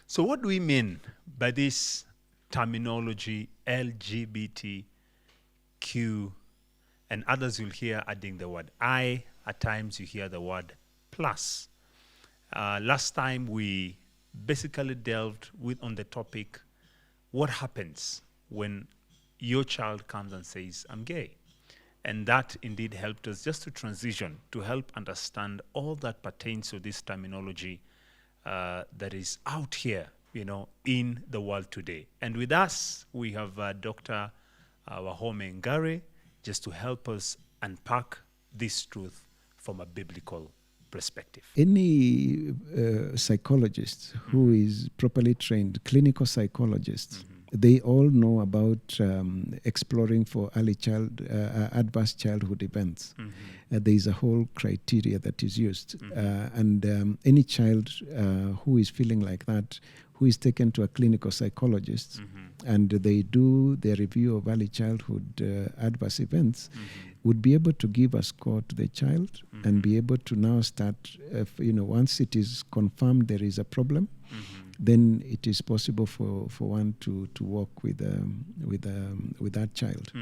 So what do we mean by this terminology LGBTQ, and others you'll hear adding the word I, at times you hear the word plus. Last time we basically delved on the topic, what happens when your child comes and says, I'm gay? And that indeed helped us just to transition, to help understand all that pertains to this terminology that is out here, in the world today. And with us, we have Dr. Wahome Ngare, just to help us unpack this truth from a biblical perspective. Any psychologist who is properly trained, clinical psychologist, they all know about exploring for early adverse childhood events. There is a whole criteria that is used. And any child who is feeling like that, who is taken to a clinical psychologist, and they do their review of early childhood adverse events, would be able to give a score to the child and be able to now start, once it is confirmed there is a problem, then it is possible for one to work with that child.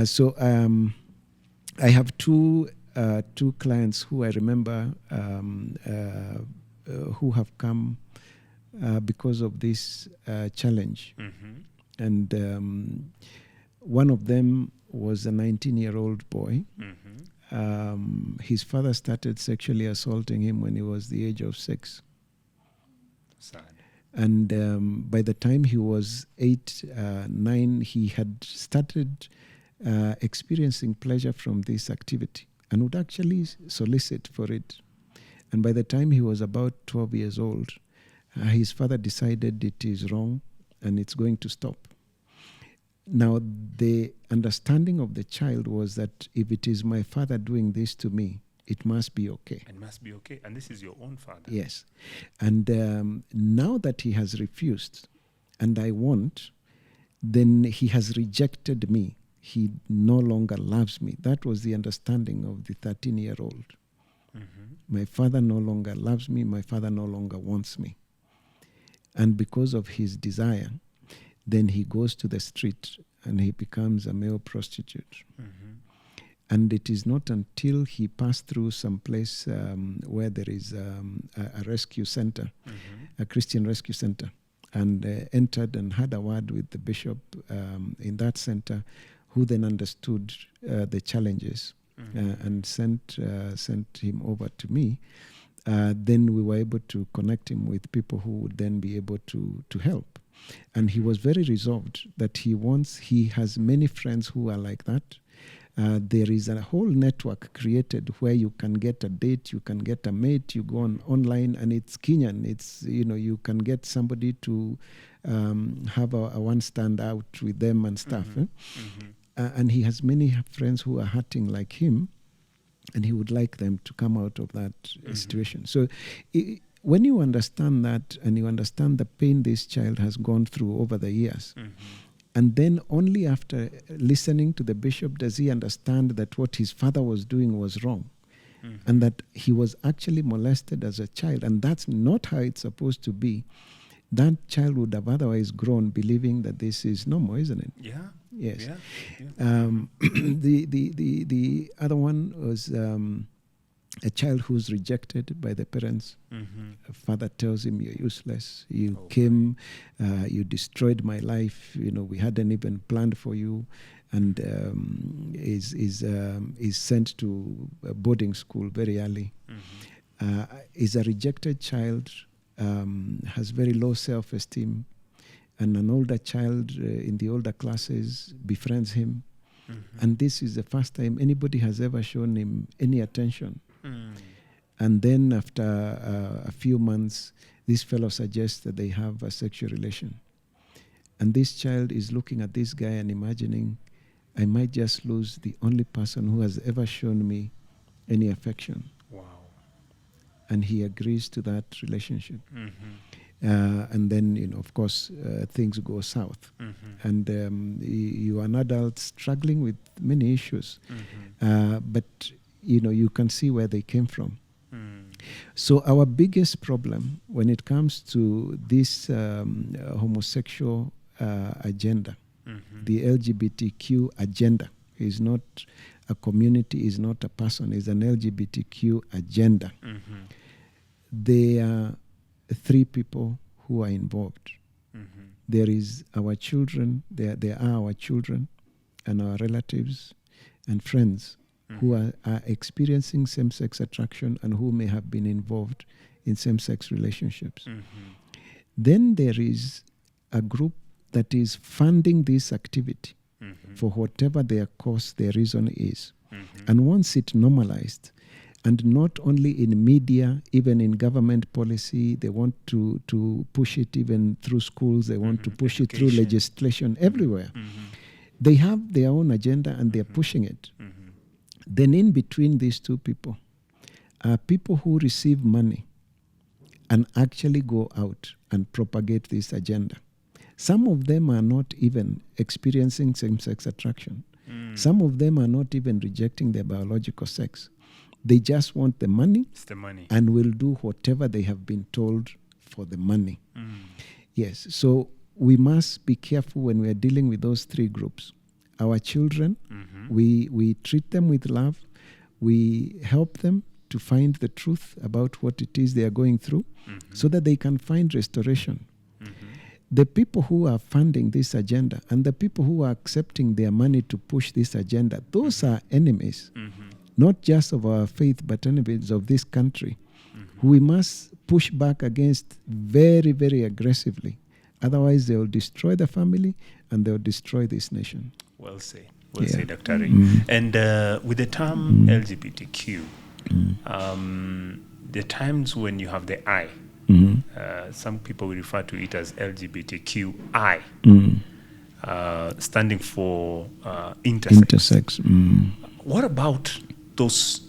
So I have two clients who I remember who have come because of this challenge. And one of them was a 19-year-old boy. His father started sexually assaulting him when he was the age of 6. Sad. And by the time he was 8, 9, he had started experiencing pleasure from this activity and would actually solicit for it. And by the time he was about 12 years old, his father decided it is wrong and it's going to stop. Now, the understanding of the child was that if it is my father doing this to me, it must be okay. It must be okay. And this is your own father. Yes. And now that he has refused and I won't, then he has rejected me. He no longer loves me. That was the understanding of the 13-year-old. My father no longer loves me. My father no longer wants me. And because of his desire, then he goes to the street and he becomes a male prostitute. And it is not until he passed through some place where there is a rescue center, a Christian rescue center, and entered and had a word with the bishop in that center, who then understood the challenges and sent him over to me. Then we were able to connect him with people who would then be able to help. And he was very resolved that he has many friends who are like that. There is a whole network created where you can get a date, you can get a mate, you go online, and it's Kenyan. It's, you can get somebody to have a one stand out with them and stuff. And he has many friends who are hurting like him, and he would like them to come out of that situation. So when you understand that and you understand the pain this child has gone through over the years, and then only after listening to the bishop does he understand that what his father was doing was wrong, and that he was actually molested as a child, and that's not how it's supposed to be. That child would have otherwise grown believing that this is normal, isn't it? Yeah. Yes. Yeah. The other one was a child who's rejected by the parents. A father tells him, "You're useless. You came, you destroyed my life. We hadn't even planned for you," and is sent to boarding school very early. Is a rejected child, has very low self-esteem, and an older child in the older classes befriends him. And this is the first time anybody has ever shown him any attention. And then after a few months, this fellow suggests that they have a sexual relation. And this child is looking at this guy and imagining, I might just lose the only person who has ever shown me any affection. Wow. And he agrees to that relationship. And then, of course, things go south. And you are an adult struggling with many issues. But, you can see where they came from. So our biggest problem when it comes to this homosexual agenda, the LGBTQ agenda, is not a community, is not a person, is an LGBTQ agenda. There are three people who are involved. There is our children, there are our children and our relatives and friends who are experiencing same-sex attraction and who may have been involved in same-sex relationships. Then there is a group that is funding this activity for whatever their cause, their reason is. And once it normalized, and not only in media, even in government policy, they want to push it even through schools, they want to push it through legislation, everywhere. They have their own agenda and they're pushing it. Then in between these two people are people who receive money and actually go out and propagate this agenda. Some of them are not even experiencing same-sex attraction. Some of them are not even rejecting their biological sex. They just want the money, and will do whatever they have been told for the money. Yes, so we must be careful when we are dealing with those three groups. Our children, we treat them with love. We help them to find the truth about what it is they are going through so that they can find restoration. The people who are funding this agenda and the people who are accepting their money to push this agenda, those are enemies, not just of our faith, but enemies of this country, who we must push back against very, very aggressively. Otherwise, they will destroy the family and they will destroy this nation. Well said. Well said, Dr. Ray. And with the term LGBTQ, there are times when you have the I. Some people will refer to it as LGBTQI, standing for intersex. What about those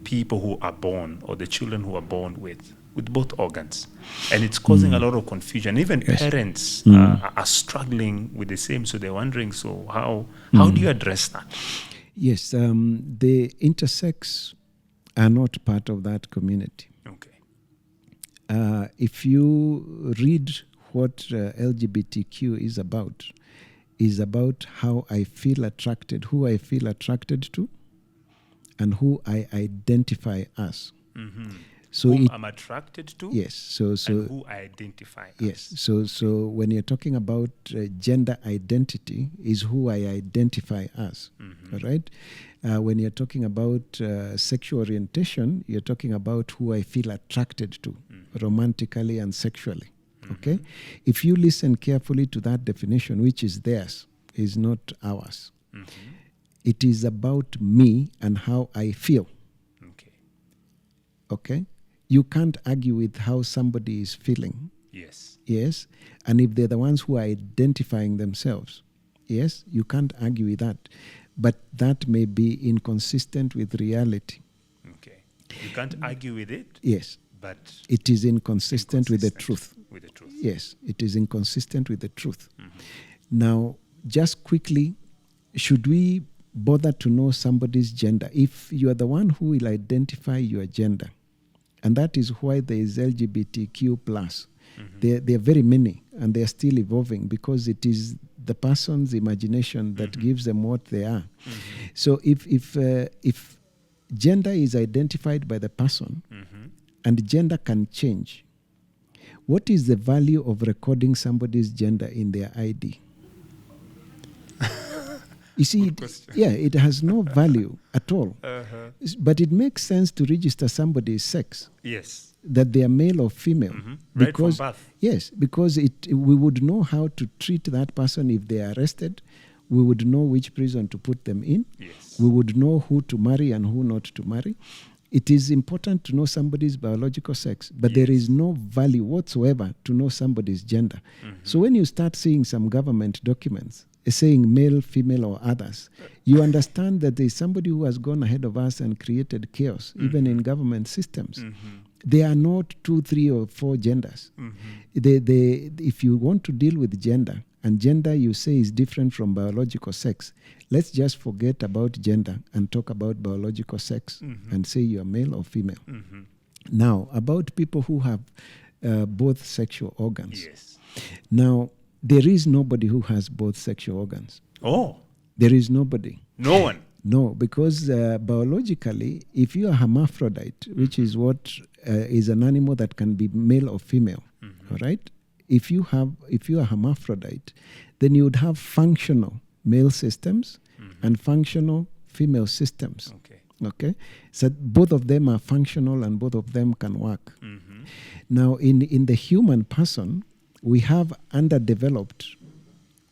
people who are born, or the children who are born with both organs? And it's causing a lot of confusion. Even parents are struggling with the same, so they're wondering, so how do you address that? Yes, the intersex are not part of that community. Okay. If you read what LGBTQ is about how I feel attracted, who I feel attracted to, and who I identify as. So whom I'm attracted to. Yes. So and who I identify as. Yes. So when you're talking about gender identity, is who I identify as. All right. When you're talking about sexual orientation, you're talking about who I feel attracted to, romantically and sexually. Okay. If you listen carefully to that definition, which is theirs, is not ours. It is about me and how I feel. Okay. You can't argue with how somebody is feeling. Yes. And if they're the ones who are identifying themselves, yes, you can't argue with that. But that may be inconsistent with reality. Okay. You can't argue with it? Yes. But it is inconsistent with the truth. With the truth. Yes, it is inconsistent with the truth. Now, just quickly, should we bother to know somebody's gender? If you are the one who will identify your gender, and that is why there is LGBTQ+. There are very many, and they are still evolving because it is the person's imagination that gives them what they are. So if gender is identified by the person, and gender can change, what is the value of recording somebody's gender in their ID? You see, it has no value at all. But it makes sense to register somebody's sex. Yes. That they are male or female. Because, right from birth. Yes, because we would know how to treat that person if they are arrested. We would know which prison to put them in. Yes. We would know who to marry and who not to marry. It is important to know somebody's biological sex, but there is no value whatsoever to know somebody's gender. So when you start seeing some government documents saying male, female, or others, you understand that there is somebody who has gone ahead of us and created chaos, even in government systems. There are not 2, 3, or 4 genders. If you want to deal with gender, and gender you say is different from biological sex, let's just forget about gender and talk about biological sex and say you are male or female. Now, about people who have both sexual organs. Yes. Now, there is nobody who has both sexual organs. Oh, There is nobody. no one. No, because biologically, if you are hermaphrodite, which is what is an animal that can be male or female, all right? If you are hermaphrodite, then you would have functional male systems and functional female systems. Okay. Okay, so both of them are functional and both of them can work. Now, in the human person, we have underdeveloped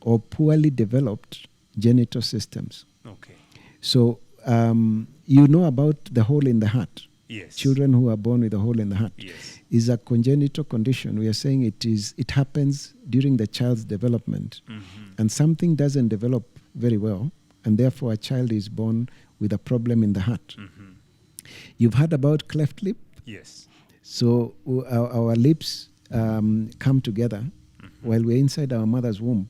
or poorly developed genital systems. Okay. So you know about the hole in the heart. Yes. Children who are born with a hole in the heart Yes. is a congenital condition. We are saying it happens during the child's development, and something doesn't develop very well, and therefore a child is born with a problem in the heart. You've heard about cleft lip. Yes. So our lips come together while we're inside our mother's womb.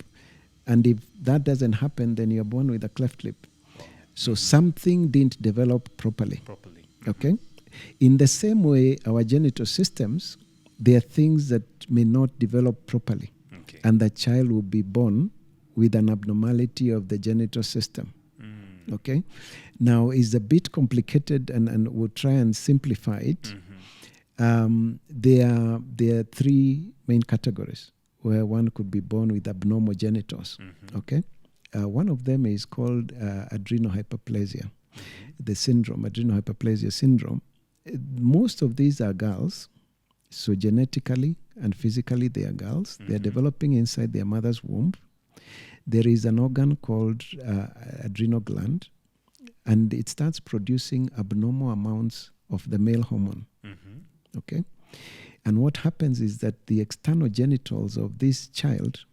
And if that doesn't happen, then you're born with a cleft lip. So something didn't develop properly. Okay? In the same way, our genital systems, there are things that may not develop properly. Okay. And the child will be born with an abnormality of the genital system. Okay? Now, it's a bit complicated, and we'll try and simplify it. There are three main categories where one could be born with abnormal genitals. Okay? One of them is called adrenal hyperplasia, the syndrome, adrenal hyperplasia syndrome. Most of these are girls, so genetically and physically they are girls. They are developing inside their mother's womb. There is an organ called adrenal gland, and it starts producing abnormal amounts of the male hormone. Okay? And what happens is that the external genitals of this child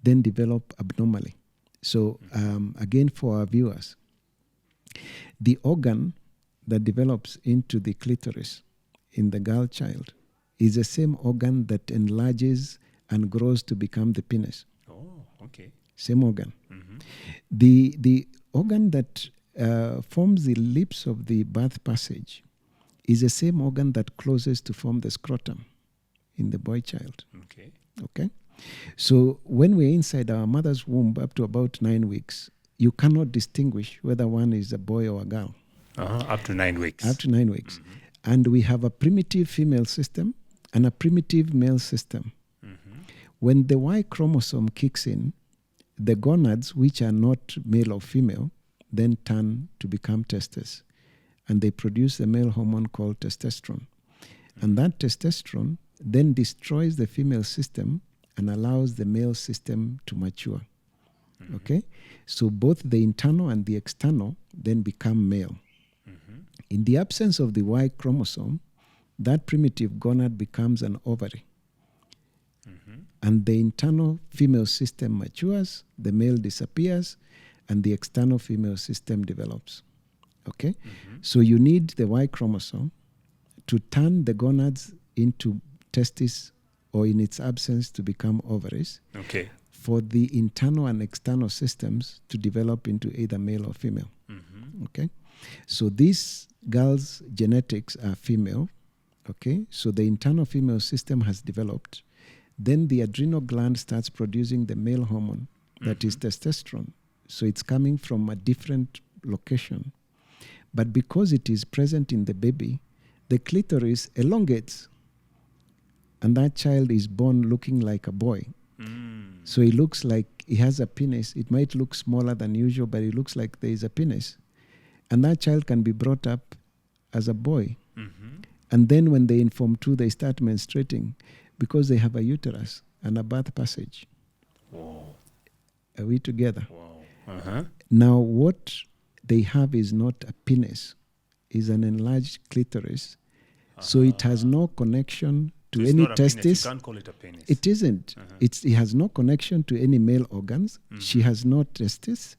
then develop abnormally. So, again, for our viewers, the organ that develops into the clitoris in the girl child is the same organ that enlarges and grows to become the penis. Oh, okay. Same organ. The organ that forms the lips of the birth passage is the same organ that closes to form the scrotum in the boy child. Okay. Okay? So when we're inside our mother's womb up to about 9 weeks, you cannot distinguish whether one is a boy or a girl. Up to 9 weeks. Up to 9 weeks. And we have a primitive female system and a primitive male system. When the Y chromosome kicks in, the gonads, which are not male or female, then turn to become testes. And they produce the male hormone called testosterone. And that testosterone then destroys the female system and allows the male system to mature. Okay? So both the internal and the external then become male. In the absence of the Y chromosome, that primitive gonad becomes an ovary. And the internal female system matures, the male disappears, and the external female system develops. Okay? So you need the Y chromosome to turn the gonads into testes, or in its absence to become ovaries. Okay. For the internal and external systems to develop into either male or female. Okay? So these girls' genetics are female. Okay? So the internal female system has developed. Then the adrenal gland starts producing the male hormone, that is testosterone. So it's coming from a different location. But because it is present in the baby, the clitoris elongates. And that child is born looking like a boy. So he looks like he has a penis. It might look smaller than usual, but it looks like there is a penis. And that child can be brought up as a boy. And then when they inform 2, they start menstruating because they have a uterus and a birth passage. Wow. Are we together? Wow. Now, what they have is not a penis, is an enlarged clitoris. So it has no connection to It's any not a penis. testis. You can't call it a penis. It isn't. It has no connection to any male organs. She has no testis.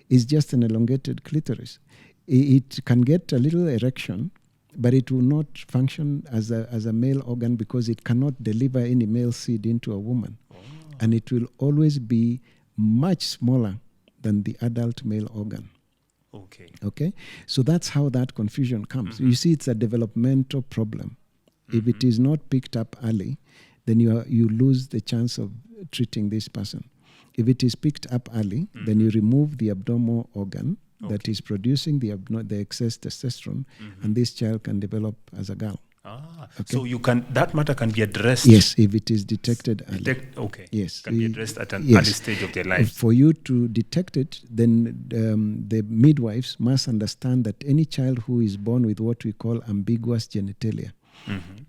It's just an elongated clitoris. It can get a little erection, but it will not function as a male organ because it cannot deliver any male seed into a woman. And it will always be much smaller than the adult male organ. Okay. Okay? So that's how that confusion comes. You see, it's a developmental problem. If it is not picked up early, then you lose the chance of treating this person. If it is picked up early, then you remove the abnormal organ that is producing the excess testosterone, and this child can develop as a girl. So that matter can be addressed. Yes, if it is detected early. Yes, can be addressed at an early stage of their life. For you to detect it, then the midwives must understand that any child who is born with what we call ambiguous genitalia.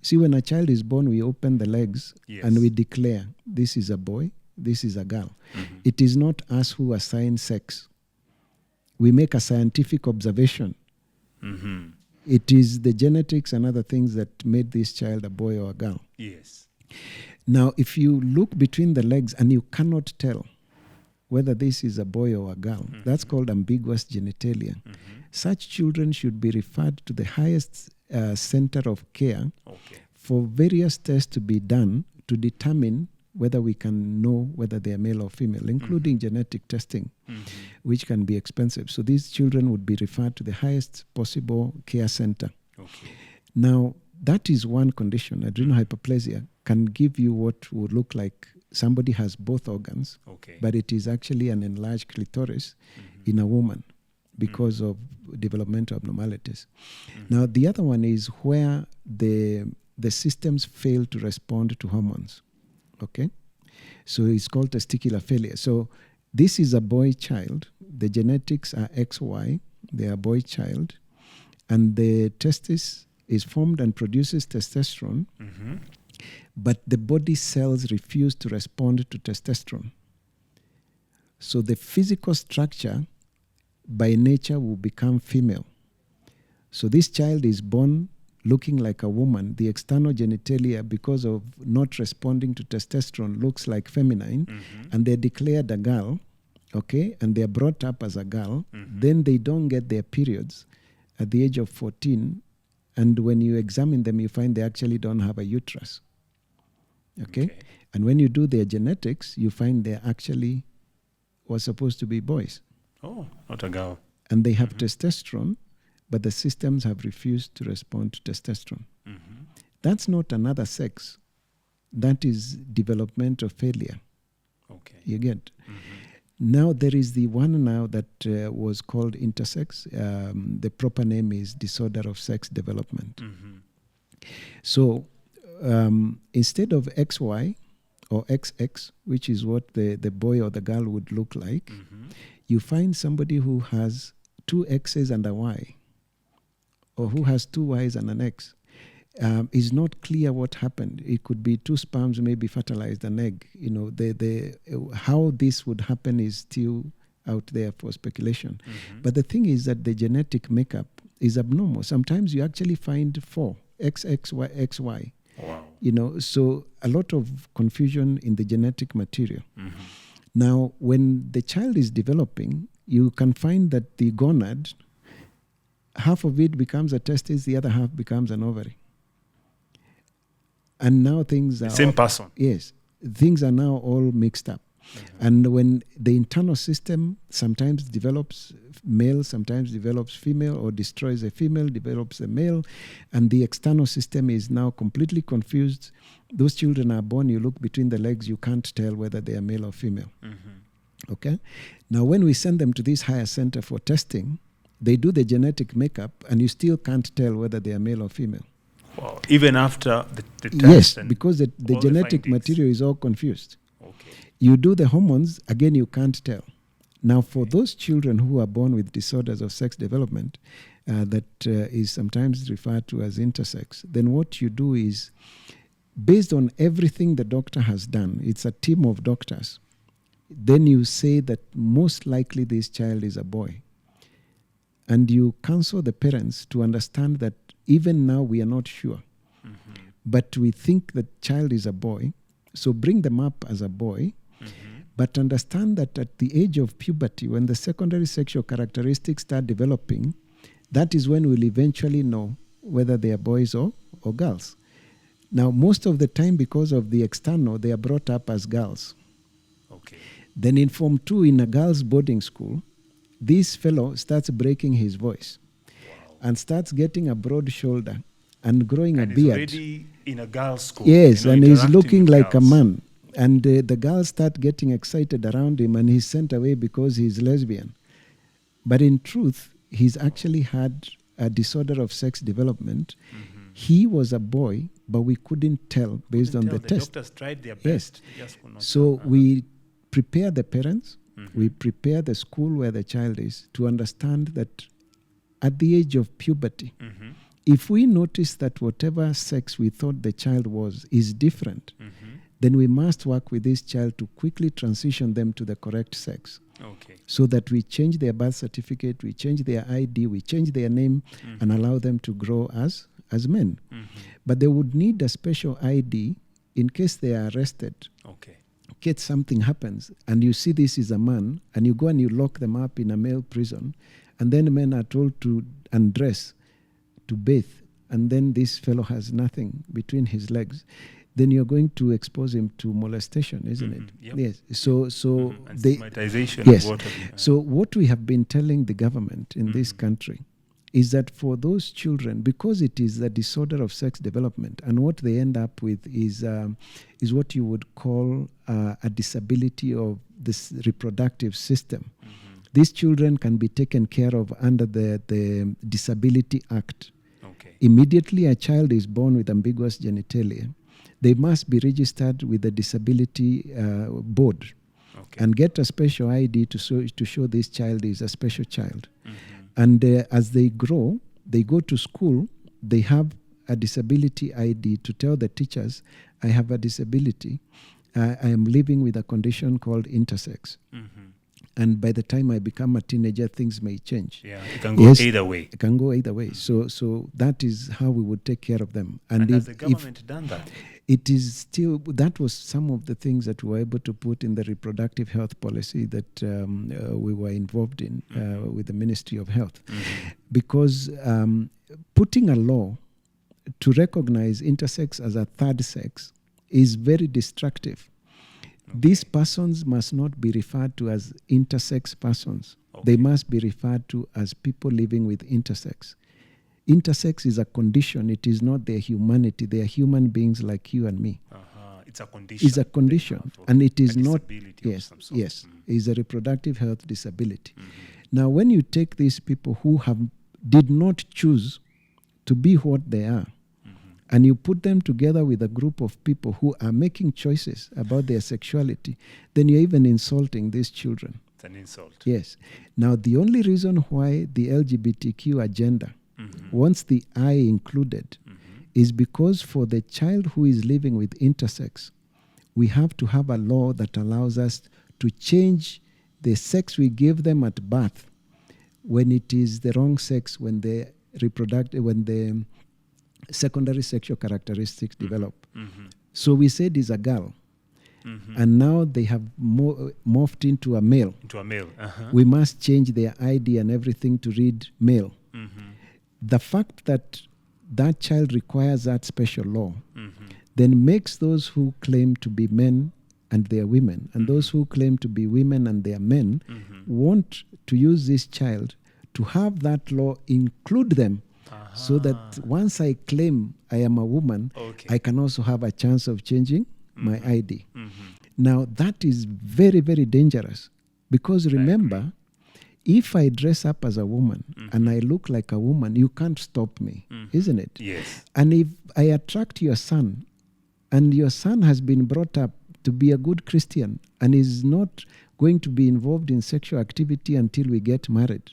See, when a child is born, we open the legs and we declare this is a boy, this is a girl. It is not us who assign sex. We make a scientific observation. It is the genetics and other things that made this child a boy or a girl. Yes. Now, if you look between the legs and you cannot tell whether this is a boy or a girl, that's called ambiguous genitalia. Such children should be referred to the highest center of care for various tests to be done to determine whether we can know whether they are male or female, including genetic testing, which can be expensive. So these children would be referred to the highest possible care center. Now, that is one condition. Adrenal hyperplasia can give you what would look like somebody has both organs, but it is actually an enlarged clitoris in a woman because of developmental abnormalities. Now, the other one is where the systems fail to respond to hormones. Okay, so it's called testicular failure. So this is a boy child. The genetics are XY. They are boy child, and the testis is formed and produces testosterone, but the body cells refuse to respond to testosterone. So the physical structure by nature will become female. So this child is born looking like a woman. The external genitalia, because of not responding to testosterone, looks like feminine, and they're declared a girl, and they're brought up as a girl. Then they don't get their periods at the age of 14, and when you examine them, you find they actually don't have a uterus. And when you do their genetics, you find they actually were supposed to be boys. Oh, not a girl. And they have testosterone, but the systems have refused to respond to testosterone. That's not another sex. That is developmental failure. You get? Now there is the one now that was called intersex. The proper name is disorder of sex development. So instead of XY or XX, which is what the boy or the girl would look like, you find somebody who has two X's and a Y, or who has two Y's and an X. Is not clear what happened. It could be two sperms maybe fertilized an egg. You know, how this would happen is still out there for speculation. But the thing is that the genetic makeup is abnormal. Sometimes you actually find 4 XXY XY. Wow. You know, so a lot of confusion in the genetic material. Now, when the child is developing, you can find that the gonad, half of it becomes a testis, the other half becomes an ovary. And now things are... The same person. Yes. Things are now all mixed up. And when the internal system sometimes develops male, sometimes develops female, or destroys a female, develops a male, and the external system is now completely confused, those children are born, you look between the legs, you can't tell whether they are male or female. Okay? Now, when we send them to this higher center for testing, they do the genetic makeup, and you still can't tell whether they are male or female. Wow. Even after the test? Yes, because the genetic material is all confused. You do the hormones, again, you can't tell. Now, for those children who are born with disorders of sex development, that is sometimes referred to as intersex, then what you do is, based on everything the doctor has done, it's a team of doctors, then you say that most likely this child is a boy. And you counsel the parents to understand that even now we are not sure, but we think the child is a boy, so bring them up as a boy, but understand that at the age of puberty, when the secondary sexual characteristics start developing, that is when we'll eventually know whether they are boys or girls. Now, most of the time, because of the external, they are brought up as girls. Then in Form 2, in a girls' boarding school, this fellow starts breaking his voice and starts getting a broad shoulder and growing and a he's beard. already in a girl's school. Yes, and he's interacting looking with like a girls. man. And the girls start getting excited around him, and he's sent away because he's lesbian. But in truth, he's actually had a disorder of sex development. He was a boy, but we couldn't tell based on the test. Doctors tried their Yes. best. They just could not So tell. we prepare the parents, we prepare the school where the child is to understand that at the age of puberty, if we notice that whatever sex we thought the child was is different, then we must work with this child to quickly transition them to the correct sex. Okay. So that we change their birth certificate, we change their ID, we change their name, and allow them to grow as men. But they would need a special ID in case they are arrested. Okay. In case something happens, and you see this is a man, and you go and you lock them up in a male prison, and then men are told to undress, to bathe, and then this fellow has nothing between his legs, then you're going to expose him to molestation, isn't it? Yep. Yes. So And they, stigmatization. yes. Of what have you. So what we have been telling the government in this country is that for those children, because it is a disorder of sex development, and what they end up with is what you would call a disability of this reproductive system. These children can be taken care of under the Disability Act. Okay. Immediately a child is born with ambiguous genitalia, they must be registered with the disability board. Okay. And get a special ID to show this child is a special child. And as they grow, they go to school, they have a disability ID to tell the teachers, I have a disability. I am living with a condition called intersex. And by the time I become a teenager, things may change. Yeah, it can go either way. It can go either way. So that is how we would take care of them. And has the government done that? It is still, that was some of the things that we were able to put in the reproductive health policy that we were involved in with the Ministry of Health. Because putting a law to recognize intersex as a third sex is very destructive. These persons must not be referred to as intersex persons. They must be referred to as people living with intersex. Intersex is a condition. It is not their humanity. They are human beings like you and me. It's a condition. It's a condition. And it is not, yes, yes, it's a reproductive health disability. Now, when you take these people who did not choose to be what they are, and you put them together with a group of people who are making choices about their sexuality, then you're even insulting these children. It's an insult. Yes. Now, the only reason why the LGBTQ agenda wants the I included is because for the child who is living with intersex, we have to have a law that allows us to change the sex we give them at birth when it is the wrong sex, when the secondary sexual characteristics develop. So we said it's a girl. And now they have morphed into a male. We must change their ID and everything to read male. The fact that that child requires that special law then makes those who claim to be men and they are women, and those who claim to be women and they are men, want to use this child to have that law include them. So that once I claim I am a woman, I can also have a chance of changing my ID. Now, that is very, very dangerous. Because remember, if I dress up as a woman and I look like a woman, you can't stop me, isn't it? Yes. And if I attract your son, and your son has been brought up to be a good Christian and is not going to be involved in sexual activity until we get married.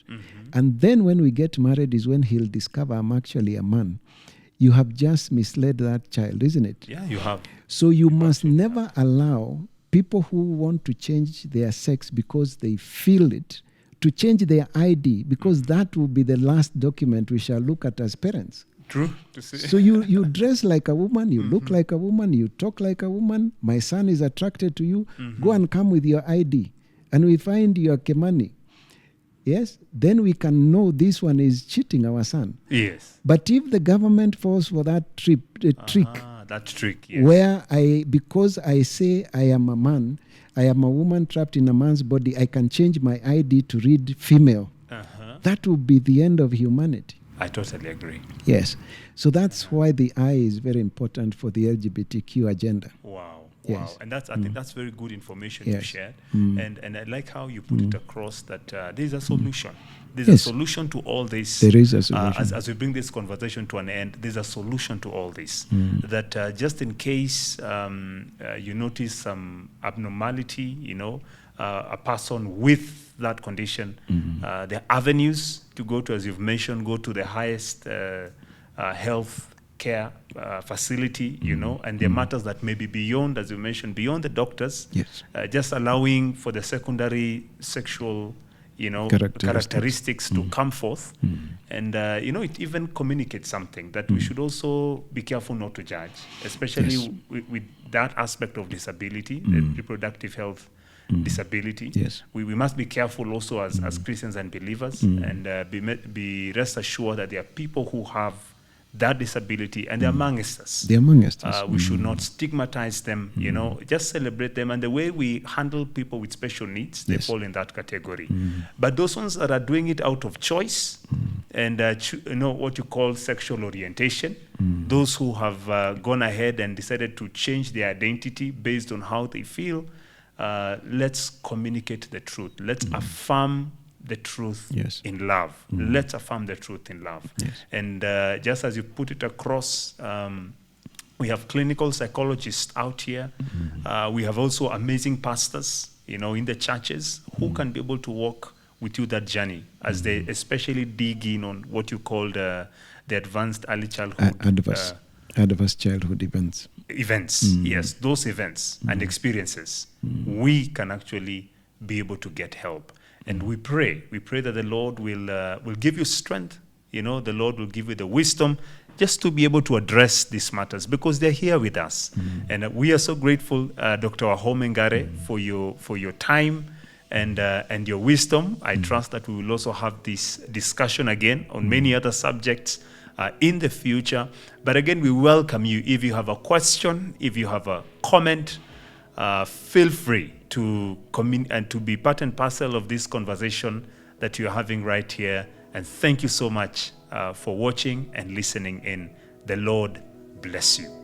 And then when we get married is when he'll discover I'm actually a man. You have just misled that child, isn't it? Yeah, you have. So you must never allow people who want to change their sex because they feel it, to change their ID, because that will be the last document we shall look at as parents. True. So you dress like a woman, you look like a woman, you talk like a woman. My son is attracted to you. Go and come with your ID. And we find your Kemani. Yes? Then we can know this one is cheating our son. Yes. But if the government falls for that trick, that trick, yes. Where because I say I am a man, I am a woman trapped in a man's body, I can change my ID to read female. That will be the end of humanity. I totally agree. Yes. So that's why the I is very important for the LGBTQ agenda. Wow. Yes. Wow. And that's, I think that's very good information Yes. to share. Mm. And I like how you put it across that there's a solution. There's Yes. a solution to all this. There is a solution. As we bring this conversation to an end, there's a solution to all this. That just in case you notice some abnormality, you know, a person with that condition, there are avenues to go to, as you've mentioned, go to the highest health care facility, you know, and there are matters that may be beyond, as you mentioned, beyond the doctors. Yes. Just allowing for the secondary sexual, you know, Characteristics. to come forth. And, you know, it even communicates something that we should also be careful not to judge, especially Yes. with that aspect of disability, the reproductive health disability. Yes. We must be careful also as Christians and believers, and be rest assured that there are people who have that disability, and they're amongst us. They're amongst us. We should not stigmatize them, you know, just celebrate them. And the way we handle people with special needs, they Yes. fall in that category. But those ones that are doing it out of choice and, you know, what you call sexual orientation, those who have gone ahead and decided to change their identity based on how they feel, let's communicate the truth. Let's affirm the truth Yes. in love. Let's affirm the truth in love. Yes. And just as you put it across, we have clinical psychologists out here. We have also amazing pastors, you know, in the churches who can be able to walk with you that journey as they especially dig in on what you call the advanced early childhood Adverse childhood events. events. Yes, those events and experiences. We can actually be able to get help. And we pray that the Lord will give you strength. You know, the Lord will give you the wisdom just to be able to address these matters, because they're here with us. And we are so grateful, Dr. Wahome Ngare, for your time and your wisdom. I trust that we will also have this discussion again on many other subjects in the future. But again, we welcome you. If you have a question, if you have a comment, feel free to come in and to be part and parcel of this conversation that you're having right here. And thank you so much for watching and listening in. The Lord bless you.